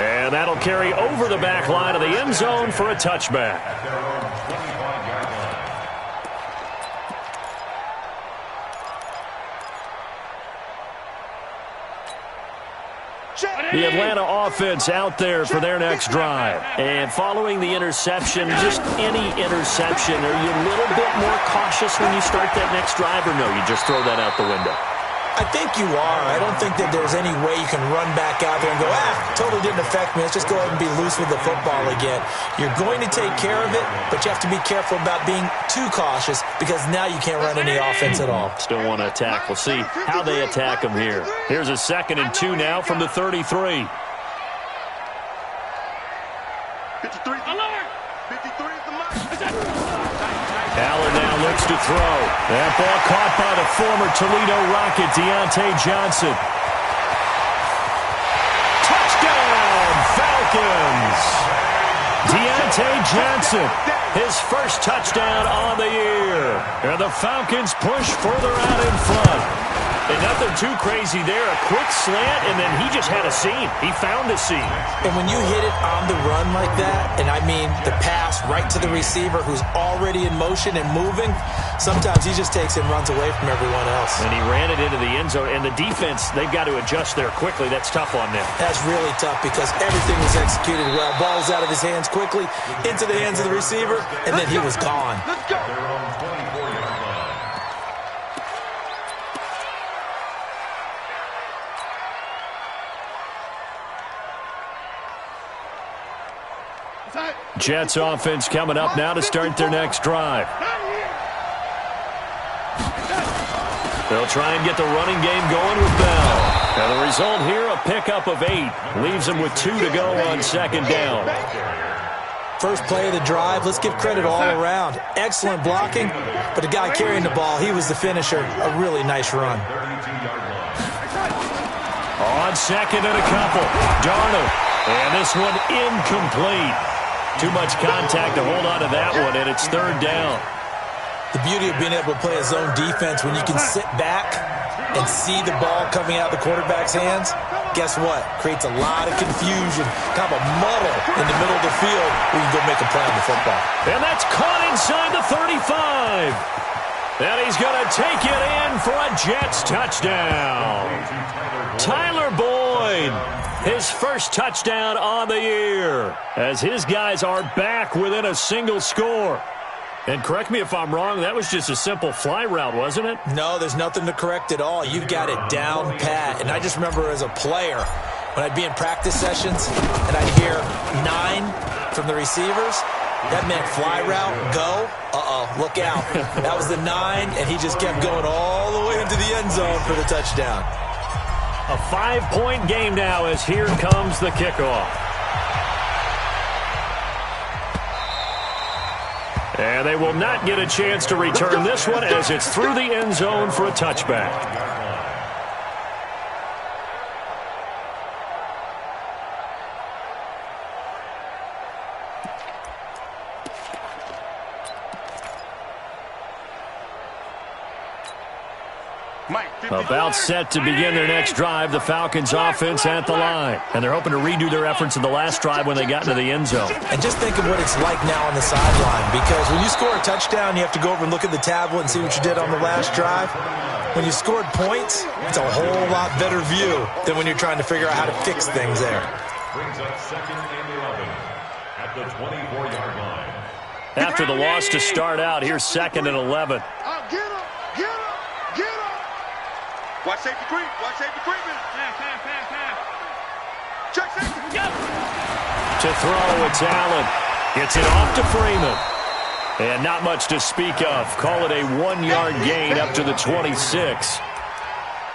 And that'll carry over the back line of the end zone for a touchback. The Atlanta offense out there for their next drive. And following the interception, just any interception, are you a little bit more cautious when you start that next drive, or no, you just throw that out the window? I think you are. I don't think that there's any way you can run back out there and go, totally didn't affect me. Let's just go ahead and be loose with the football again. You're going to take care of it, but you have to be careful about being too cautious because now you can't run any offense at all. Still want to attack. We'll see how they attack them here. Here's a 2nd and 2 now from the 33. 53 is the mark. Allen now looks to throw. That ball caught by the former Toledo Rocket, Deontay Johnson. Touchdown, Falcons! Deontay Johnson, his first touchdown on the year. And the Falcons push further out in front. And nothing too crazy there. A quick slant, and then he just had a seam. He found a seam. And when you hit it on the run like that, and I mean the pass right to the receiver who's already in motion and moving, sometimes he just takes it and runs away from everyone else. And he ran it into the end zone. And the defense, they've got to adjust there quickly. That's tough on them. That's really tough because everything was executed well. Ball's out of his hands quickly, into the hands of the receiver, and then he was gone. Let's go. Jets offense coming up now to start their next drive. They'll try and get the running game going with Bell. And the result here, a pickup of 8. Leaves them with 2 to go on 2nd down. First play of the drive, let's give credit all around. Excellent blocking, but the guy carrying the ball, he was the finisher. A really nice run. On 2nd and a couple, Darnold. And this one incomplete. Too much contact to hold on to that one, and it's 3rd down. The beauty of being able to play a zone defense when you can sit back and see the ball coming out of the quarterback's hands, guess what? Creates a lot of confusion, kind of a muddle in the middle of the field where you can go make a play on the football. And that's caught inside the 35. And he's going to take it in for a Jets touchdown. Tyler Boyd, his first touchdown on the year, as his guys are back within a single score. And correct me if I'm wrong, that was just a simple fly route, wasn't it? No, there's nothing to correct at all. You've got it down pat. And I just remember as a player, when I'd be in practice sessions and I'd hear 9 from the receivers, that meant fly route, go, look out. That was the 9, and he just kept going all the way into the end zone for the touchdown. A 5-point game now as here comes the kickoff. And they will not get a chance to return this one as it's through the end zone for a touchback. About set to begin their next drive, the Falcons offense at the line. And they're hoping to redo their efforts in the last drive when they got into the end zone. And just think of what it's like now on the sideline, because when you score a touchdown, you have to go over and look at the tablet and see what you did on the last drive. When you scored points, it's a whole lot better view than when you're trying to figure out how to fix things there. Brings up 2nd and 11 at the 24-yard line. After the loss to start out, here's 2nd and 11. Get him! Get him! Get him! Watch safety creep. Watch safety creeping. Pass. Check safety. Go. To throw, it's Allen. Gets it off to Freeman. And not much to speak of. Call it a 1-yard gain up to the 26.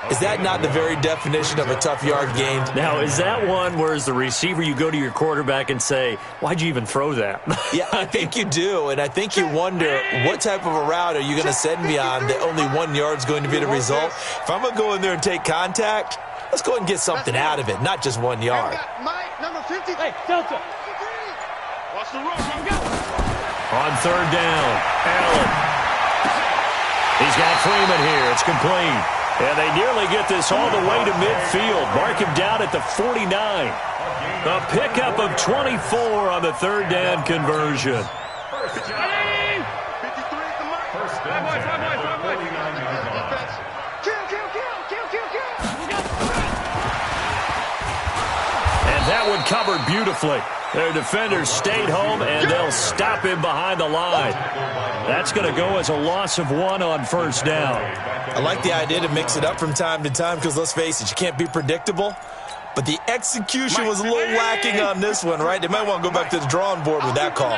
Is that not the very definition of a tough yard gain? Now, is that one where as the receiver you go to your quarterback and say, why'd you even throw that? Yeah, I think you do, and I think you wonder what type of a route are you going to send me on that only 1 yard is going to be the result? If I'm going to go in there and take contact, let's go ahead and get something out of it, not just 1 yard. Mike, number 50. Hey, Delta. Watch the run. Go. On third down, Allen. He's got Freeman here. It's complete. And they nearly get this all the way to midfield. Mark him down at the 49. A pickup of 24 on the third down conversion. First down. 53 is the mark. First down. 49-yard line. Kill. And that one covered beautifully. Their defenders stayed home, and they'll stop him behind the line. That's going to go as a loss of 1 on first down. I like the idea to mix it up from time to time because, let's face it, you can't be predictable. But the execution was a little lacking on this one, right? They might want to go back to the drawing board with that call.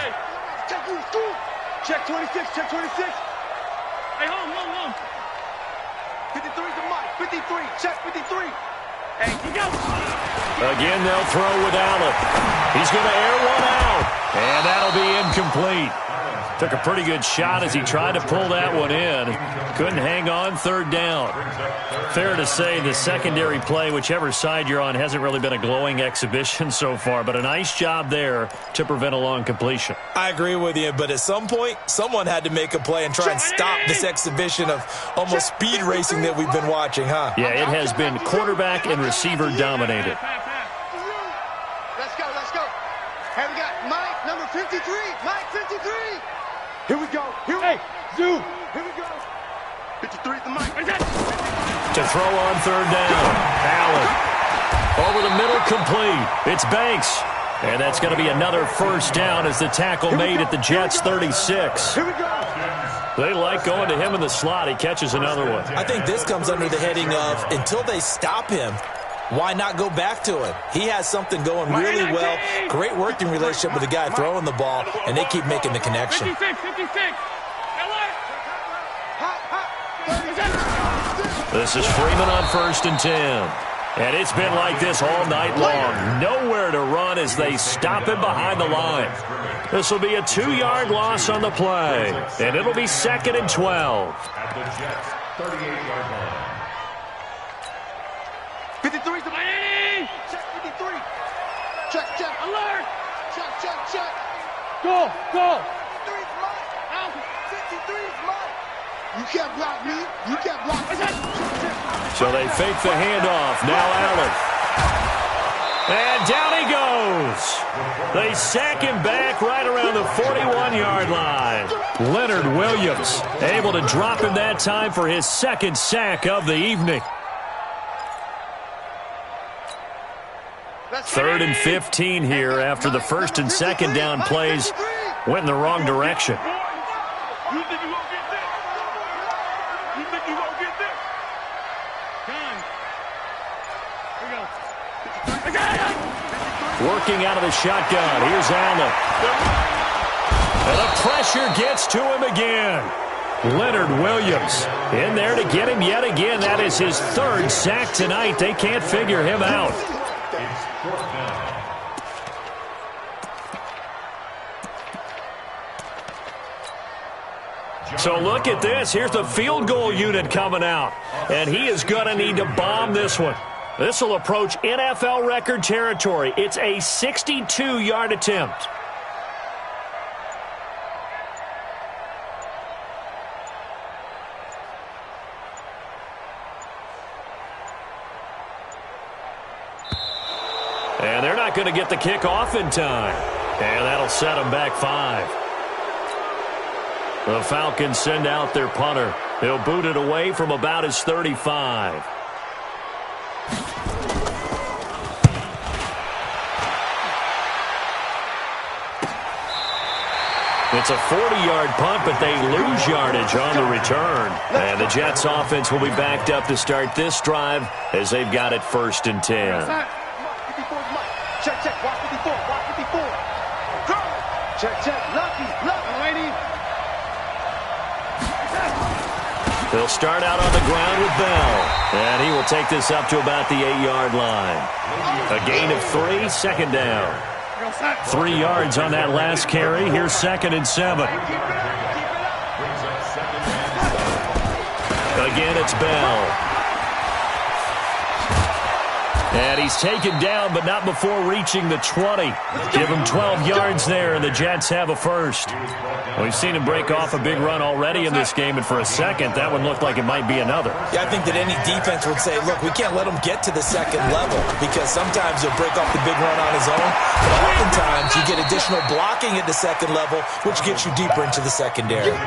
Check 26, check 26. Hey, home. 53 is the mark. 53, check 53. Hey, you go. Again, they'll throw with Allen. He's going to air one out, and that'll be incomplete. Took a pretty good shot as he tried to pull that one in. Couldn't hang on third down. Fair to say the secondary play, whichever side you're on, hasn't really been a glowing exhibition so far, but a nice job there to prevent a long completion. I agree with you, but at some point, someone had to make a play and try and stop this exhibition of almost speed racing that we've been watching, huh? Yeah, it has been quarterback and receiver dominated. Let's go. Hey, we got Mike, number 53. Mike, 53. Here we go. Hey, Zoo. Here we go. 53 is the mic. To throw on third down, Allen. Over the middle, complete. It's Banks. And that's going to be another first down as the tackle made at the Jets' 36. Here we go. They like going to him in the slot. He catches another one. I think this comes under the heading of until they stop him, why not go back to it? He has something going really well. Great working relationship with the guy throwing the ball, and they keep making the connection. 56. This is Freeman on 1st and 10. And it's been like this all night long. Nowhere to run as they stop him behind the line. This will be a 2-yard loss on the play. And it'll be 2nd and 12. At the Jets' 38-yard line. 53 is the mic. Check 53. Check. Alert. Check. Go. 53 is Mike. 53 is Mike. You can't block me. You can't block me. So they fake the handoff. Now Allen. And down he goes. They sack him back right around the 41-yard line. Leonard Williams able to drop him that time for his 2nd sack of the evening. 3rd and 15 here after the 1st and 2nd down plays went in the wrong direction. You think you gonna get this? You think you gonna get this? Time. Here we go. Working out of the shotgun. Here's Allen. And the pressure gets to him again. Leonard Williams in there to get him yet again. That is his 3rd sack tonight. They can't figure him out. It's 4th down. So look at this. Here's the field goal unit coming out. And he is going to need to bomb this one. This will approach NFL record territory. It's a 62-yard attempt. And they're not going to get the kick off in time. And that'll set them back 5. The Falcons send out their punter. He'll boot it away from about his 35. It's a 40-yard punt, but they lose yardage on the return. And the Jets offense will be backed up to start this drive as they've got it 1st and 10. Check, check. Watch 54. Watch 54. Check, check. Lucky, lady. They'll start out on the ground with Bell. And he will take this up to about the 8-yard line. A gain of 3, 2nd down. 3 yards on that last carry. Here's 2nd and 7. Again, it's Bell. And he's taken down, but not before reaching the 20. Give him 12 yards there, and the Jets have a first. We've seen him break off a big run already in this game, and for a second, that one looked like it might be another. Yeah, I think that any defense would say, look, we can't let him get to the 2nd level, because sometimes he'll break off the big run on his own, but oftentimes you get additional blocking at the 2nd level, which gets you deeper into the secondary. 2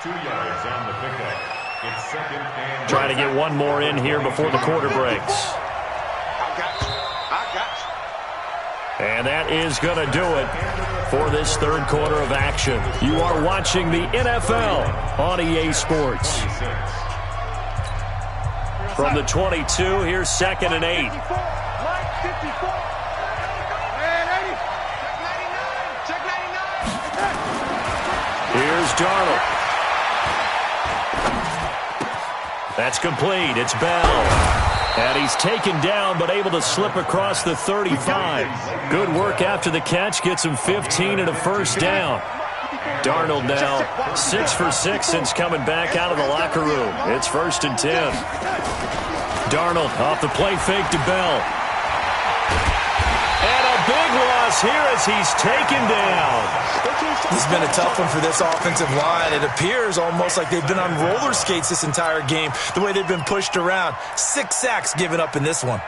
yards on the pickup. It's 2nd and... Trying to get one more in here before the quarter breaks. I got you. And that is going to do it for this 3rd quarter of action. You are watching the NFL on EA Sports. From the 22, here's 2nd and 8. Mike 54. Man, 80. Check 99. Here's Darnold. That's complete. It's Bell. And he's taken down, but able to slip across the 35. Good work after the catch. Gets him 15 and a 1st down. Darnold now 6 for 6 since coming back out of the locker room. It's 1st and 10. Darnold off the play fake to Bell. And a big loss here as he's taken down. This has been a tough one for this offensive line. It appears almost like they've been on roller skates this entire game, the way they've been pushed around. 6 sacks given up in this one.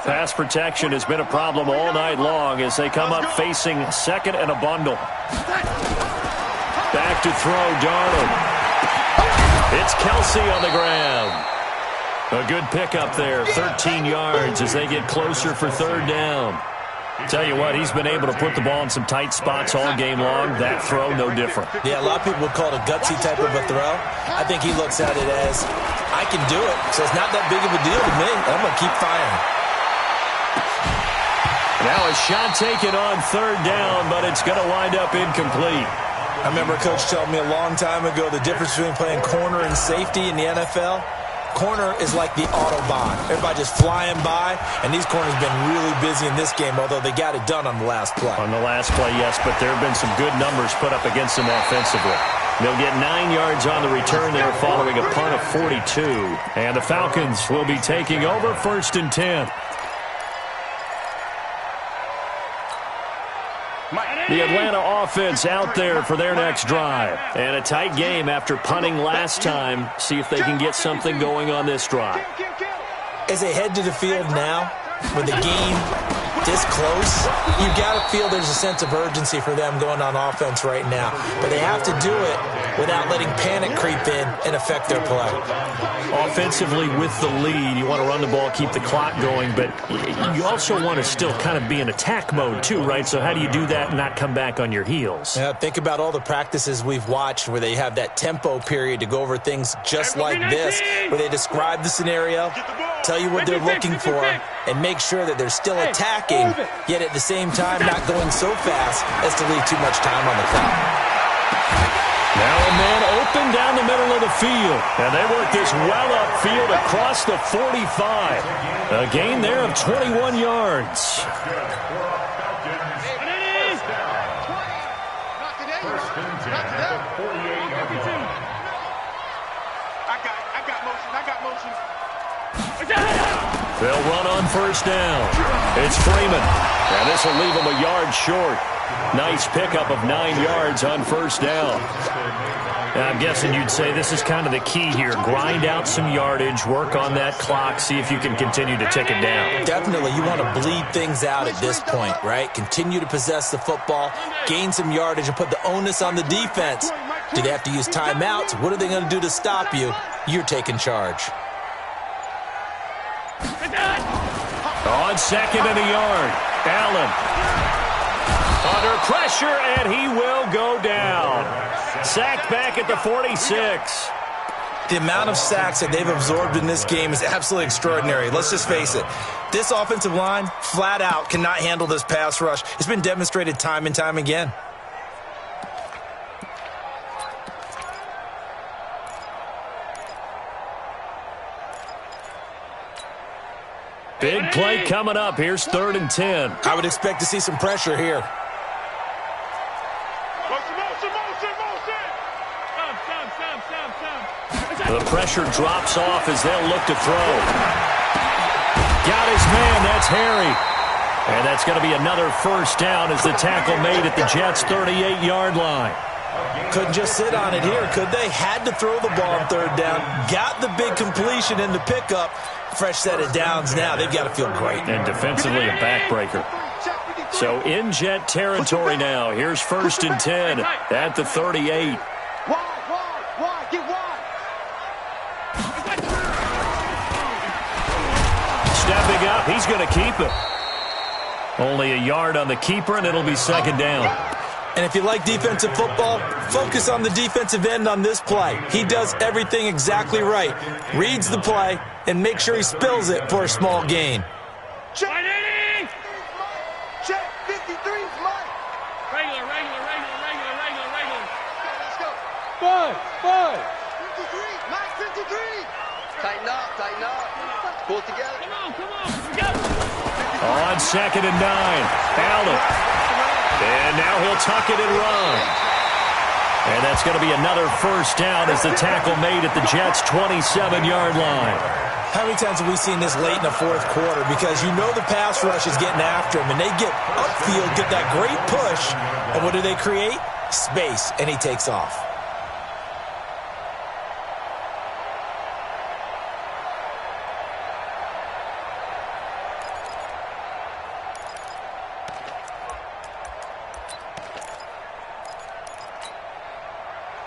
Pass protection has been a problem all night long as they come up facing 2nd and a bundle. Back to throw, Darnold. It's Kelsey on the ground. A good pickup there, 13 yards as they get closer for 3rd down. Tell you what, he's been able to put the ball in some tight spots all game long. That throw, no different. Yeah, a lot of people would call it a gutsy type of a throw. I think he looks at it as, I can do it, so it's not that big of a deal to me. I'm going to keep firing. Now a shot taken on 3rd down, but it's going to wind up incomplete. I remember a coach telling me a long time ago the difference between playing corner and safety in the NFL. Corner is like the Autobahn. Everybody just flying by, and these corners have been really busy in this game, although they got it done on the last play. On the last play, yes, but there have been some good numbers put up against them offensively. They'll get 9 yards on the return there following a punt of 42. And the Falcons will be taking over 1st and 10. The Atlanta offense out there for their next drive. And a tight game after punting last time. See if they can get something going on this drive. As they head to the field now, with the game this close, you've got to feel there's a sense of urgency for them going on offense right now. But they have to do it without letting panic creep in and affect their play. Offensively with the lead, you want to run the ball, keep the clock going, but you also want to still kind of be in attack mode too, right? So how do you do that and not come back on your heels? Yeah, think about all the practices we've watched where they have that tempo period to go over things just like this, where they describe the scenario, tell you what they're looking for, and make sure that they're still attacking, yet at the same time not going so fast as to leave too much time on the clock. Now a man open down the middle of the field, and they work this well upfield across the 45. A gain there of 21 yards. They'll run on 1st down. It's Freeman, and this will leave him a yard short. Nice pickup of 9 yards on 1st down. Now, I'm guessing you'd say this is kind of the key here. Grind out some yardage, work on that clock, see if you can continue to tick it down. Definitely. You want to bleed things out at this point, right? Continue to possess the football, gain some yardage, and put the onus on the defense Do they have to use timeouts? What are they going to do to stop you? You're taking charge. On second and a yard, Allen. Under pressure, and he will go down. Sacked back at the 46. The amount of sacks that they've absorbed in this game is absolutely extraordinary. Let's just face it. This offensive line, flat out, cannot handle this pass rush. It's been demonstrated time and time again. Big play coming up. Here's 3rd and 10. I would expect to see some pressure here. The pressure drops off as they'll look to throw. Got his man. That's Harry. And that's going to be another first down as the tackle made at the Jets' 38-yard line. Couldn't just sit on it here, could they? Had to throw the ball on 3rd down. Got the big completion in the pickup. Fresh set of downs now. They've got to feel great. And defensively, a backbreaker. So in Jet territory now. Here's 1st and 10 at the 38. Wide, get wide. Stepping up, he's going to keep it. Only a yard on the keeper, and it'll be 2nd down. And if you like defensive football, focus on the defensive end on this play. He does everything exactly right. Reads the play and make sure he spills it for a small gain. Check 53's Mike. Regular. Let's go. Five. 53, Mike 53. Tighten up. Pull it together. Come on. Go. On 2nd and 9, Allen. And now he'll tuck it and run. And that's going to be another first down as the tackle made at the Jets' 27-yard line. How many times have we seen this late in the 4th quarter? Because you know the pass rush is getting after him, and they get upfield, get that great push, and what do they create? Space, and he takes off.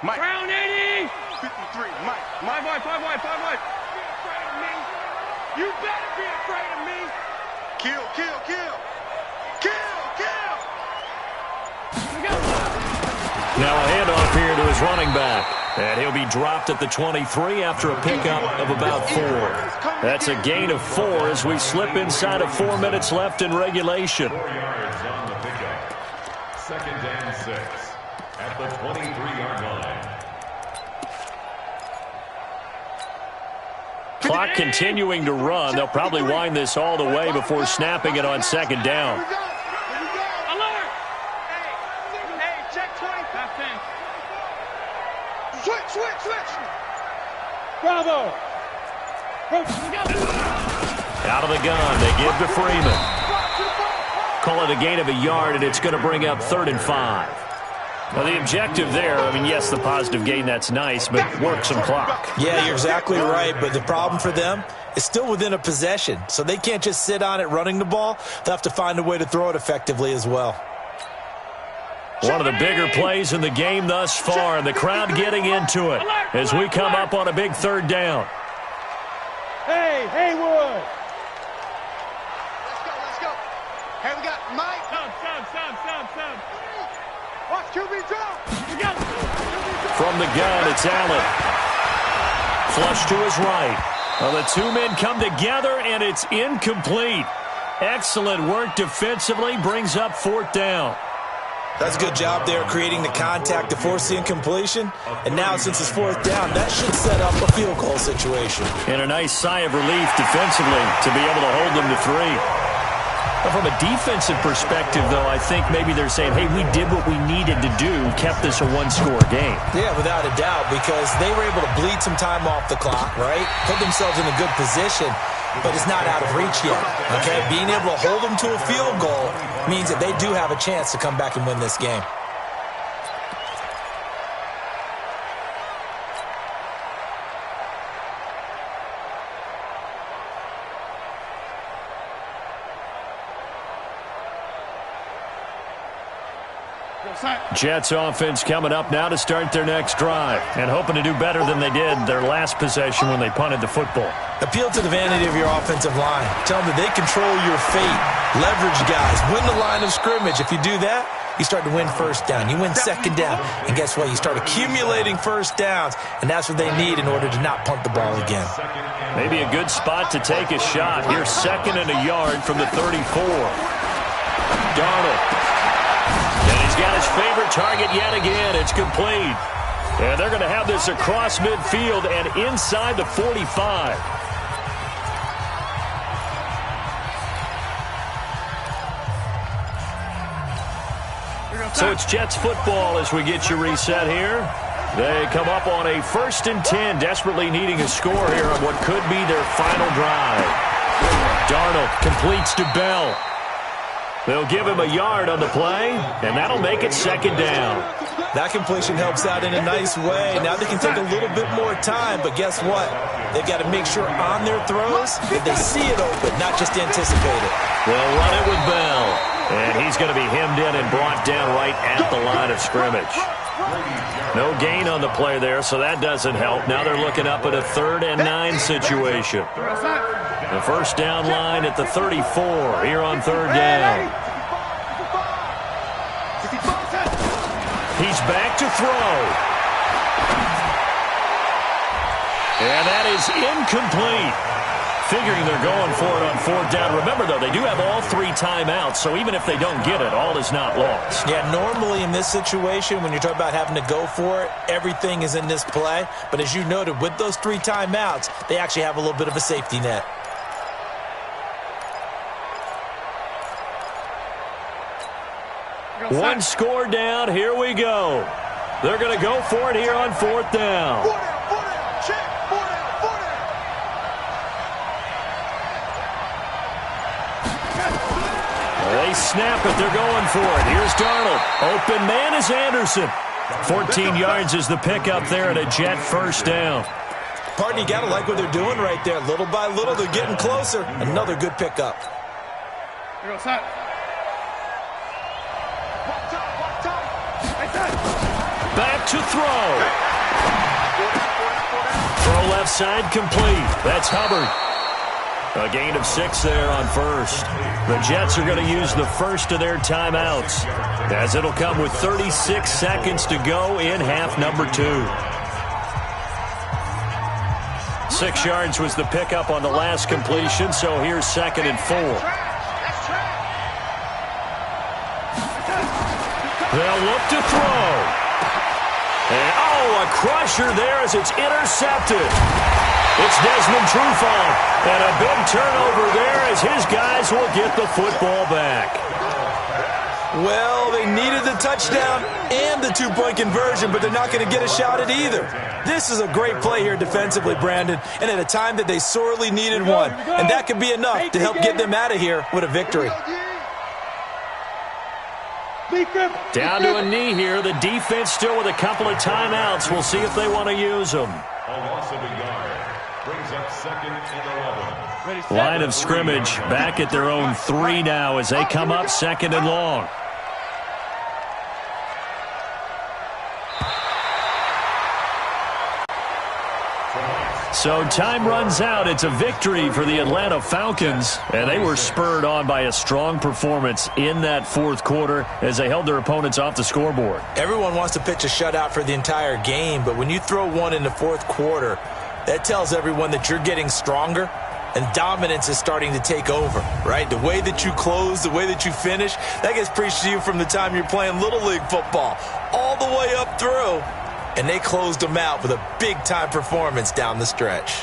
Mike. Brown 80. 53, Mike. 5 wide. You better be afraid of me. Kill. Now a handoff here to his running back. And he'll be dropped at the 23 after a pickup of about 4. That's a gain of 4 as we slip inside of 4 minutes left in regulation. 4 yards on the pickup. 2nd and 6 at the 23-yard line. Clock continuing to run. They'll probably wind this all the way before snapping it on 2nd down. Alert! Hey, check 20. Switch. Bravo. Out of the gun, they give to Freeman. Call it a gain of a yard, and it's going to bring up 3rd and 5. Well, the objective there, yes, the positive gain, that's nice, but work some clock. Yeah, you're exactly right, but the problem for them is still within a possession, so they can't just sit on it running the ball. They'll have to find a way to throw it effectively as well. One of the bigger plays in the game thus far, and the crowd getting into it as we come up on a big 3rd down. Hey, Haywood. Let's go. Hey, we got Mike. Sub. Watch QB drop. From the gun, it's Allen. Flush to his right. Well, the 2 men come together, and it's incomplete. Excellent work defensively, brings up 4th down. That's a good job there creating the contact to force the incompletion. And now, since it's 4th down, that should set up a field goal situation. And a nice sigh of relief defensively to be able to hold them to 3. But from a defensive perspective, though, I think maybe they're saying, hey, we did what we needed to do, kept this a 1-score game. Yeah, without a doubt, because they were able to bleed some time off the clock, right? Put themselves in a good position, but it's not out of reach yet, okay? Being able to hold them to a field goal means that they do have a chance to come back and win this game. Jets offense coming up now to start their next drive and hoping to do better than they did their last possession when they punted the football. Appeal to the vanity of your offensive line. Tell them that they control your fate. Leverage guys. Win the line of scrimmage. If you do that, you start to win first down. You win second down. And guess what? You start accumulating first downs. And that's what they need in order to not punt the ball again. Maybe a good spot to take a shot. Here's 2nd and a yard from the 34. Darnold. And he's got his favorite target yet again. It's complete. And they're going to have this across midfield and inside the 45. So it's Jets football as we get you reset here. They come up on a 1st and 10, desperately needing a score here on what could be their final drive. Darnold completes to Bell. They'll give him a yard on the play, and that'll make it 2nd down. That completion helps out in a nice way. Now they can take a little bit more time, but guess what? They've got to make sure on their throws that they see it open, not just anticipate it. They'll run it with Bell, and he's going to be hemmed in and brought down right at the line of scrimmage. No gain on the play there, so that doesn't help. Now they're looking up at a 3rd and 9 situation. The first down line at the 34 here on 3rd down. He's back to throw. And that is incomplete. Figuring they're going for it on 4th down. Remember, though, they do have all 3 timeouts, so even if they don't get it, all is not lost. Yeah, normally in this situation, when you're talking about having to go for it, everything is in this play. But as you noted, with those 3 timeouts, they actually have a little bit of a safety net. One score down. Here we go. They're going to go for it here on 4th down. They snap it. They're going for it. Here's Darnold. Open man is Anderson. 14 yards is the pickup there at a Jet 1st down. Pardon, you got to like what they're doing right there. Little by little, they're getting closer. Another good pickup. Back to throw. Throw left side complete. That's Hubbard. A gain of 6 there on 1st. The Jets are going to use the first of their timeouts, as it'll come with 36 seconds to go in half number 2. 6 yards was the pickup on the last completion, so here's 2nd and 4. They'll look to throw. And, a crusher there as it's intercepted. It's Desmond Trufant, and a big turnover there as his guys will get the football back. Well, they needed the touchdown and the 2-point conversion, but they're not going to get a shot at either. This is a great play here defensively, Brandon, and at a time that they sorely needed one. And that could be enough to help get them out of here with a victory. Down to a knee here. The defense still with a couple of timeouts. We'll see if they want to use them. A loss of a yard. Brings up 2nd and 11. Line of scrimmage back at their own 3 now as they come up 2nd and long. So time runs out. It's a victory for the Atlanta Falcons, and they were spurred on by a strong performance in that 4th quarter as they held their opponents off the scoreboard. Everyone wants to pitch a shutout for the entire game, but when you throw one in the 4th quarter, that tells everyone that you're getting stronger and dominance is starting to take over, right? The way that you close, the way that you finish, that gets preached to you from the time you're playing Little League football all the way up through. And they closed them out with a big-time performance down the stretch.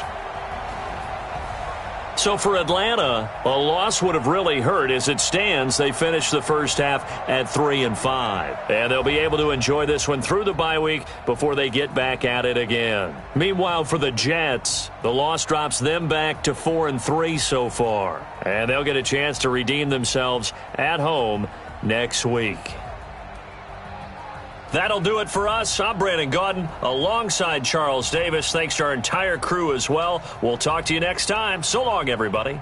So for Atlanta, a loss would have really hurt. As it stands, they finished the first half at 3-5. And they'll be able to enjoy this one through the bye week before they get back at it again. Meanwhile, for the Jets, the loss drops them back to 4-3 so far. And they'll get a chance to redeem themselves at home next week. That'll do it for us. I'm Brandon Gaudin alongside Charles Davis. Thanks to our entire crew as well. We'll talk to you next time. So long, everybody.